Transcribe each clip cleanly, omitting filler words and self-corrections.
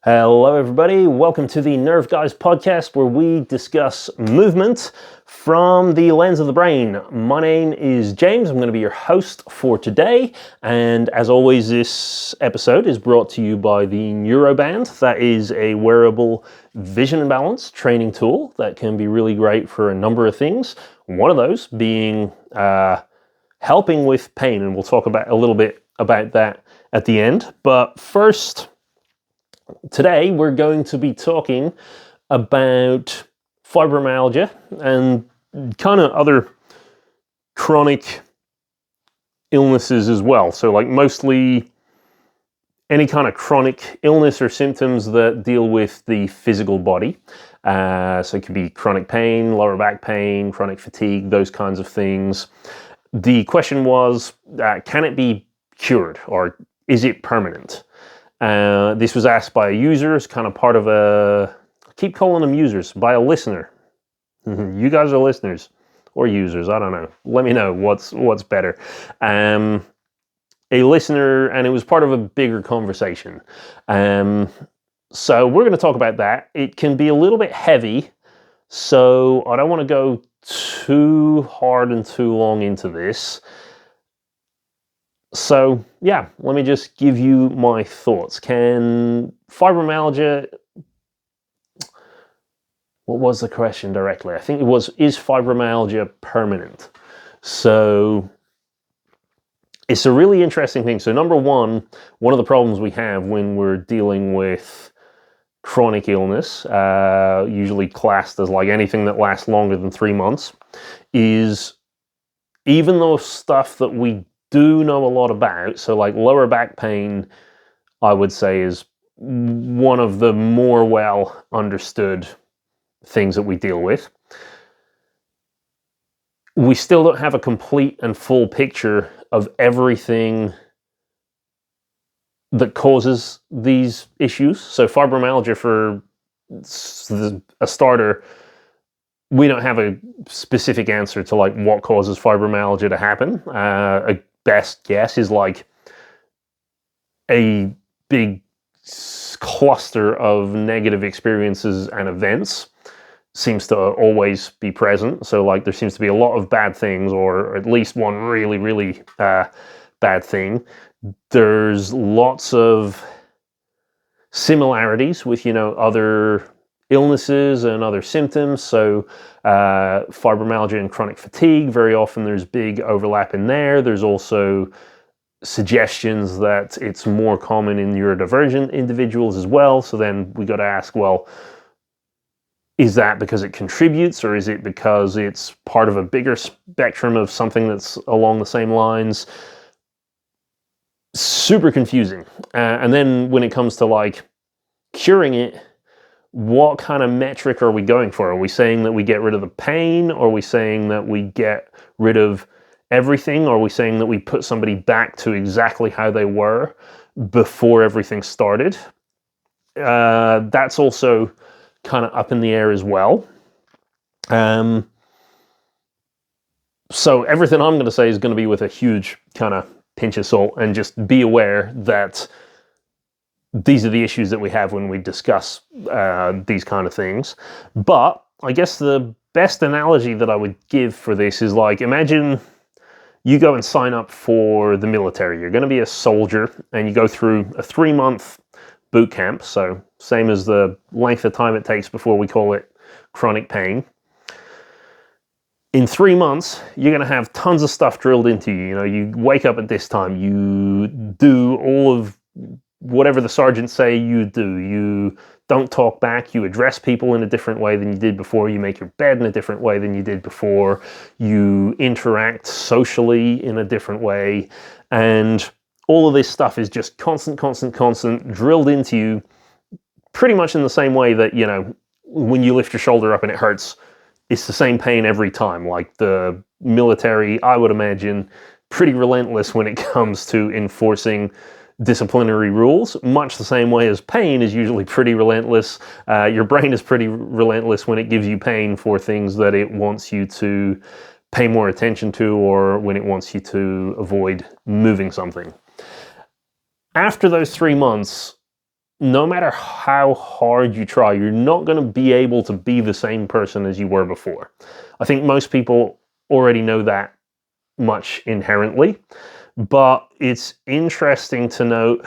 Hello everybody, welcome to the Nerve Guys podcast where we discuss movement from the lens of the brain. My name is James, I'm going to be your host for today, and as always this episode is brought to you by the Neuroband. That is a wearable vision and balance training tool that can be really great for a number of things. One of those being helping with pain, and we'll talk about a little bit about that at the end. But first, today we're going to be talking about fibromyalgia and kind of other chronic illnesses as well. So like mostly any kind of chronic illness or symptoms that deal with the physical body. So it could be chronic pain, lower back pain, chronic fatigue, those kinds of things. The question was, can it be cured or is it permanent? This was asked by a user. It's kind of part of I keep calling them users, by a listener. You guys are listeners or users, I don't know. Let me know what's better. A listener, and it was part of a bigger conversation. So we're going to talk about that. It can be a little bit heavy, so I don't want to go too hard and too long into this. So yeah, let me just give you my thoughts. Can fibromyalgia, what was the question directly? I think it was, is fibromyalgia permanent? So it's a really interesting thing. So number one of the problems we have when we're dealing with chronic illness, usually classed as like anything that lasts longer than 3 months, is even though stuff that we do know a lot about, so like lower back pain, I would say is one of the more well understood things that we deal with. We still don't have a complete and full picture of everything that causes these issues. So fibromyalgia, for a starter, we don't have a specific answer to like what causes fibromyalgia to happen. A best guess is like a big cluster of negative experiences and events seems to always be present. So like there seems to be a lot of bad things, or at least one really, really bad thing. There's lots of similarities with, other illnesses and other symptoms. So fibromyalgia and chronic fatigue, very often there's big overlap in there. There's also suggestions that it's more common in neurodivergent individuals as well. So then we got to ask, well, is that because it contributes, or is it because it's part of a bigger spectrum of something that's along the same lines? Super confusing. And then when it comes to like curing it, what kind of metric are we going for? Are we saying that we get rid of the pain? Or are we saying that we get rid of everything? Or are we saying that we put somebody back to exactly how they were before everything started? That's also kind of up in the air as well. So everything I'm going to say is going to be with a huge kind of pinch of salt, and just be aware that these are the issues that we have when we discuss these kind of things. But I guess the best analogy that I would give for this is like, imagine you go and sign up for the military. You're going to be a soldier, and you go through a 3-month boot camp. So same as the length of time it takes before we call it chronic pain. In 3 months, you're going to have tons of stuff drilled into you. You wake up at this time, you do all of whatever the sergeants say you do. You don't talk back, you address people in a different way than you did before, you make your bed in a different way than you did before, you interact socially in a different way, and all of this stuff is just constant, drilled into you pretty much in the same way that, when you lift your shoulder up and it hurts, it's the same pain every time. Like the military, I would imagine, pretty relentless when it comes to enforcing disciplinary rules, much the same way as pain is usually pretty relentless. Your brain is pretty relentless when it gives you pain for things that it wants you to pay more attention to, or when it wants you to avoid moving something. After those 3 months, no matter how hard you try, you're not going to be able to be the same person as you were before. I think most people already know that much inherently, but it's interesting to note,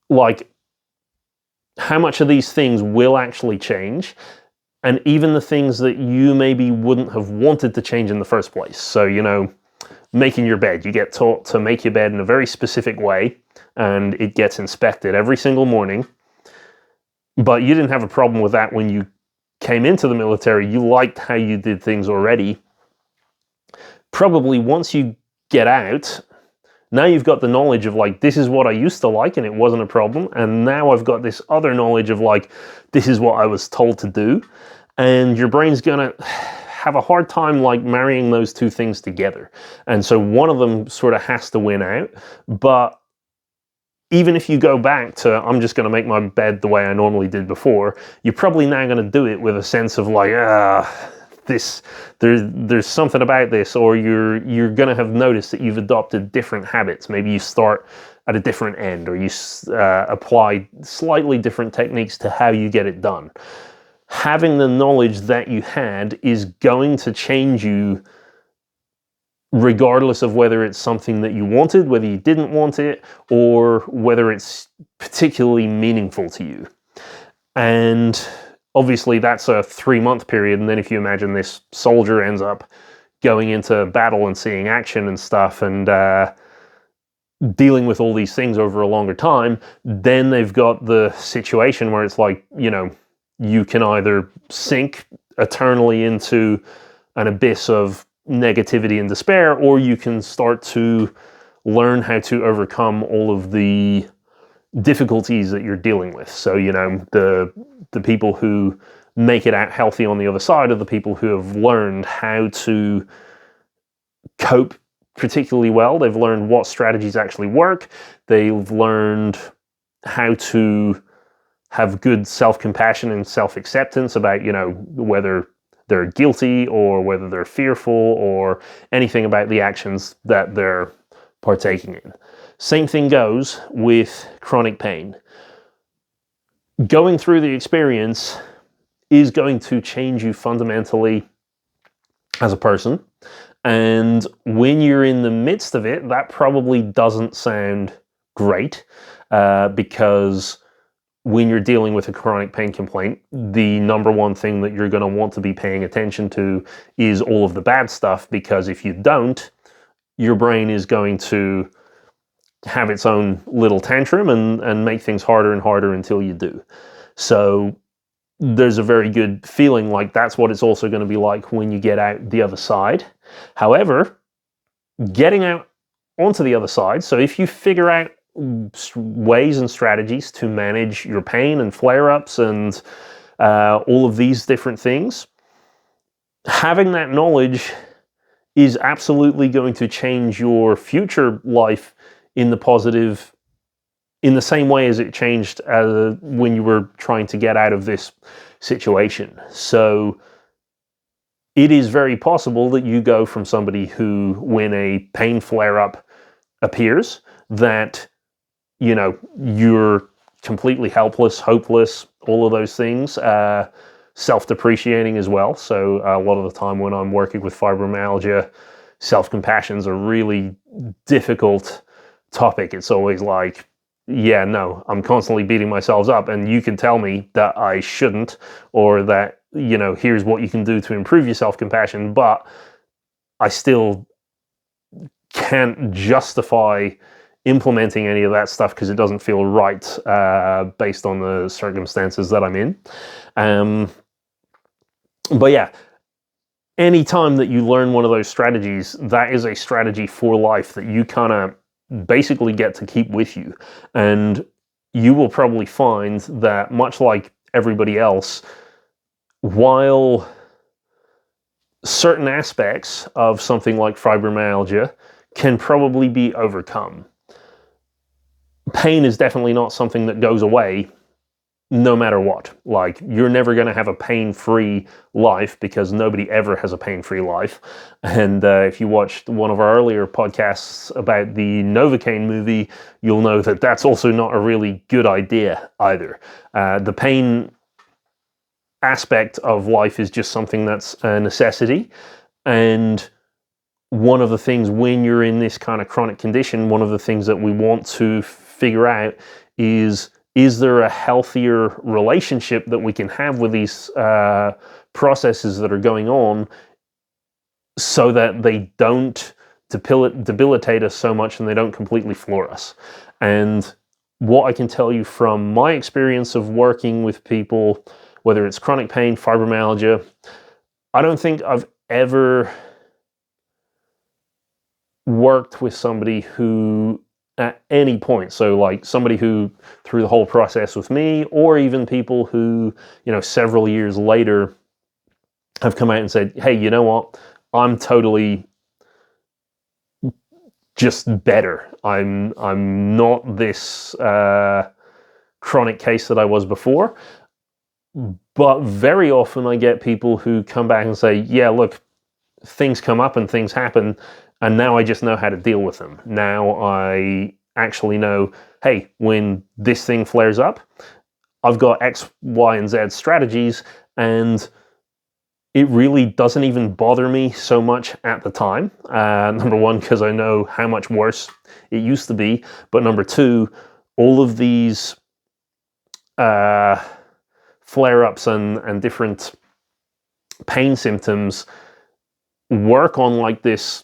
like, how much of these things will actually change, and even the things that you maybe wouldn't have wanted to change in the first place. So, making your bed. You get taught to make your bed in a very specific way, and it gets inspected every single morning. But you didn't have a problem with that when you came into the military. You liked how you did things already. Probably once you get out, now you've got the knowledge of, like, this is what I used to like and it wasn't a problem, and now I've got this other knowledge of, like, this is what I was told to do, and your brain's gonna have a hard time, like, marrying those two things together. And so one of them sort of has to win out. But even if you go back to, I'm just going to make my bed the way I normally did before, you're probably now going to do it with a sense of, like, there's something about this, or you're going to have noticed that you've adopted different habits. Maybe you start at a different end, or you apply slightly different techniques to how you get it done. Having the knowledge that you had is going to change you regardless of whether it's something that you wanted, whether you didn't want it, or whether it's particularly meaningful to you. And obviously that's a 3-month period, and then if you imagine this soldier ends up going into battle and seeing action and stuff, and dealing with all these things over a longer time, then they've got the situation where it's like, you can either sink eternally into an abyss of negativity and despair, or you can start to learn how to overcome all of the difficulties that you're dealing with. So, the people who make it out healthy on the other side are the people who have learned how to cope particularly well. They've learned what strategies actually work. They've learned how to have good self-compassion and self-acceptance about, whether they're guilty or whether they're fearful or anything about the actions that they're partaking in. Same thing goes with chronic pain. Going through the experience is going to change you fundamentally as a person. And when you're in the midst of it, that probably doesn't sound great, because when you're dealing with a chronic pain complaint, the number one thing that you're going to want to be paying attention to is all of the bad stuff, because if you don't, your brain is going to have its own little tantrum and make things harder and harder until you do. So there's a very good feeling like that's what it's also going to be like when you get out the other side. However, getting out onto the other side, so if you figure out ways and strategies to manage your pain and flare-ups and all of these different things, having that knowledge is absolutely going to change your future life in the positive, in the same way as it changed when you were trying to get out of this situation. So it is very possible that you go from somebody who, when a pain flare-up appears, that you're completely helpless, hopeless, all of those things, self-depreciating as well. So a lot of the time when I'm working with fibromyalgia, self-compassion's a really difficult topic. It's always like, yeah, no, I'm constantly beating myself up, and you can tell me that I shouldn't, or that, here's what you can do to improve your self-compassion, but I still can't justify implementing any of that stuff because it doesn't feel right based on the circumstances that I'm in. But yeah, anytime that you learn one of those strategies, that is a strategy for life that you kind of basically get to keep with you. And you will probably find that, much like everybody else, while certain aspects of something like fibromyalgia can probably be overcome, pain is definitely not something that goes away no matter what. Like, you're never going to have a pain-free life because nobody ever has a pain-free life. And if you watched one of our earlier podcasts about the Novocaine movie, you'll know that that's also not a really good idea either. The pain aspect of life is just something that's a necessity. And one of the things when you're in this kind of chronic condition, one of the things that we want to figure out is there a healthier relationship that we can have with these processes that are going on so that they don't debilitate us so much and they don't completely floor us. And what I can tell you from my experience of working with people, whether it's chronic pain, fibromyalgia, I don't think I've ever worked with somebody who at any point, so like somebody who through the whole process with me, or even people who, you know, several years later have come out and said, hey, you know what, I'm totally just better. I'm not this chronic case that I was before. But very often I get people who come back and say, yeah, look, things come up and things happen, and now I just know how to deal with them. Now I actually know, hey, when this thing flares up, I've got X, Y, and Z strategies, and it really doesn't even bother me so much at the time. Number one, because I know how much worse it used to be. But number two, all of these flare-ups and different pain symptoms work on like this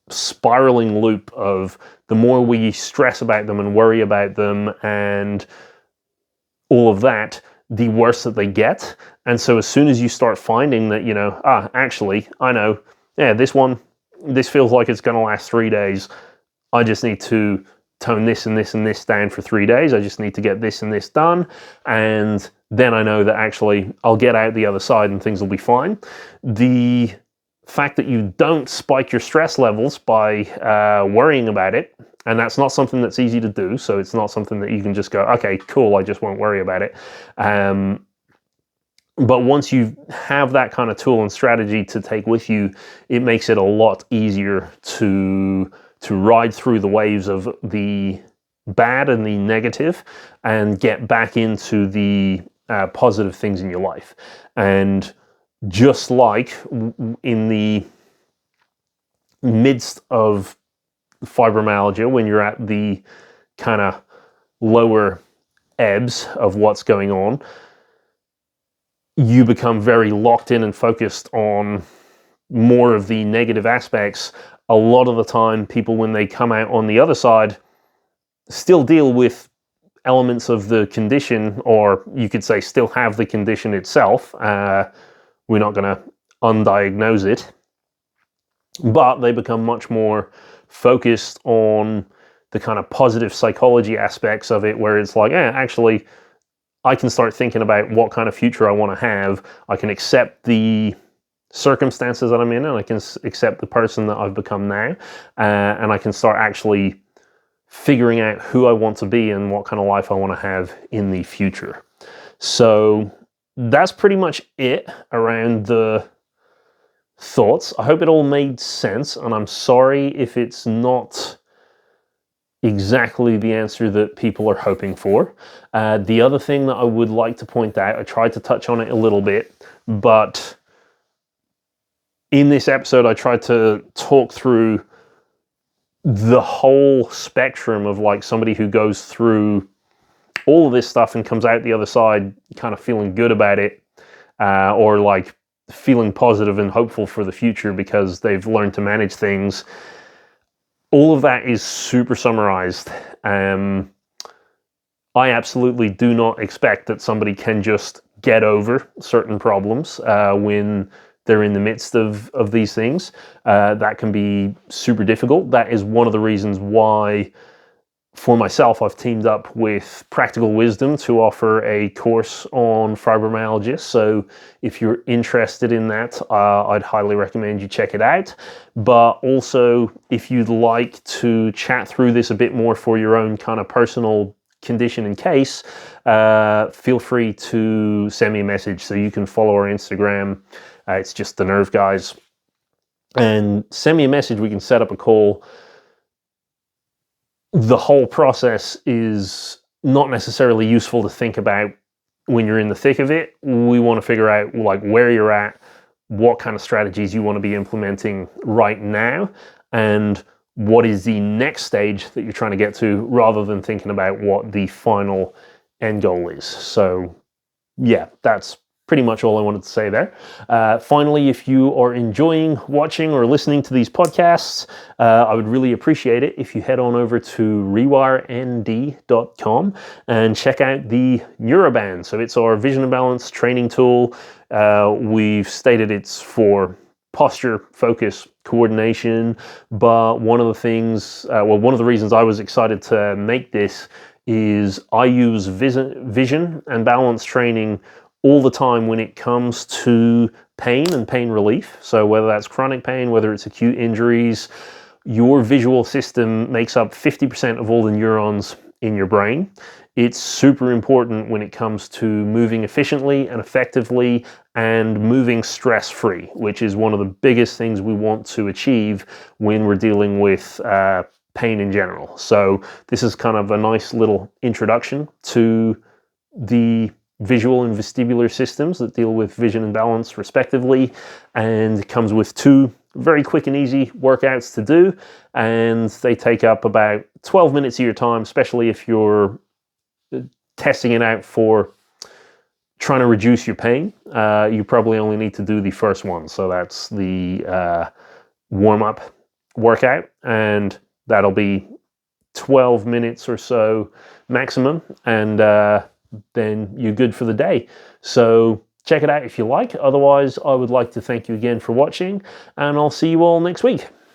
spiraling loop of the more we stress about them and worry about them and all of that, the worse that they get. And so as soon as you start finding that, you know, actually, I know, yeah, this feels like it's going to last 3 days. I just need to tone this and this and this down for 3 days. I just need to get this and this done. And then I know that actually I'll get out the other side and things will be fine. The fact that you don't spike your stress levels by worrying about it, and that's not something that's easy to do, so it's not something that you can just go, okay, cool, I just won't worry about it. But once you have that kind of tool and strategy to take with you, it makes it a lot easier to ride through the waves of the bad and the negative and get back into the positive things in your life. And just like in the midst of fibromyalgia, when you're at the kind of lower ebbs of what's going on, you become very locked in and focused on more of the negative aspects. A lot of the time, people, when they come out on the other side, still deal with elements of the condition, or you could say still have the condition itself. We're not going to undiagnose it, but they become much more focused on the kind of positive psychology aspects of it, where it's like, actually, I can start thinking about what kind of future I want to have. I can accept the circumstances that I'm in, and I can accept the person that I've become now, and I can start actually figuring out who I want to be and what kind of life I want to have in the future. So that's pretty much it around the thoughts. I hope it all made sense, and I'm sorry if it's not exactly the answer that people are hoping for. The other thing that I would like to point out, I tried to touch on it a little bit, but in this episode I tried to talk through the whole spectrum of like somebody who goes through all of this stuff and comes out the other side kind of feeling good about it, or like feeling positive and hopeful for the future because they've learned to manage things. All of that is super summarized. I absolutely do not expect that somebody can just get over certain problems when they're in the midst of these things. That can be super difficult. That is one of the reasons why, for myself, I've teamed up with Practical Wisdom to offer a course on fibromyalgia. So if you're interested in that, I'd highly recommend you check it out. But also, if you'd like to chat through this a bit more for your own kind of personal condition and case, feel free to send me a message. So you can follow our Instagram. It's just the Nerve Guys. And send me a message. We can set up a call. The whole process is not necessarily useful to think about when you're in the thick of it. We want to figure out like where you're at, what kind of strategies you want to be implementing right now, and what is the next stage that you're trying to get to, rather than thinking about what the final end goal is. So yeah, that's pretty much all I wanted to say there. Finally, if you are enjoying watching or listening to these podcasts, I would really appreciate it if you head on over to rewirend.com and check out the Neuroband. So it's our vision and balance training tool. We've stated it's for posture, focus, coordination, but one of the things, one of the reasons I was excited to make this is I use vision and balance training all the time when it comes to pain and pain relief. So whether that's chronic pain, whether it's acute injuries, your visual system makes up 50% of all the neurons in your brain. It's super important when it comes to moving efficiently and effectively and moving stress-free, which is one of the biggest things we want to achieve when we're dealing with pain in general. So this is kind of a nice little introduction to the visual and vestibular systems that deal with vision and balance respectively, and it comes with 2 very quick and easy workouts to do, and they take up about 12 minutes of your time, especially if you're testing it out for trying to reduce your pain. You probably only need to do the first one, so that's the warm-up workout, and that'll be 12 minutes or so maximum, and then you're good for the day. So check it out if you like. Otherwise, I would like to thank you again for watching, and I'll see you all next week.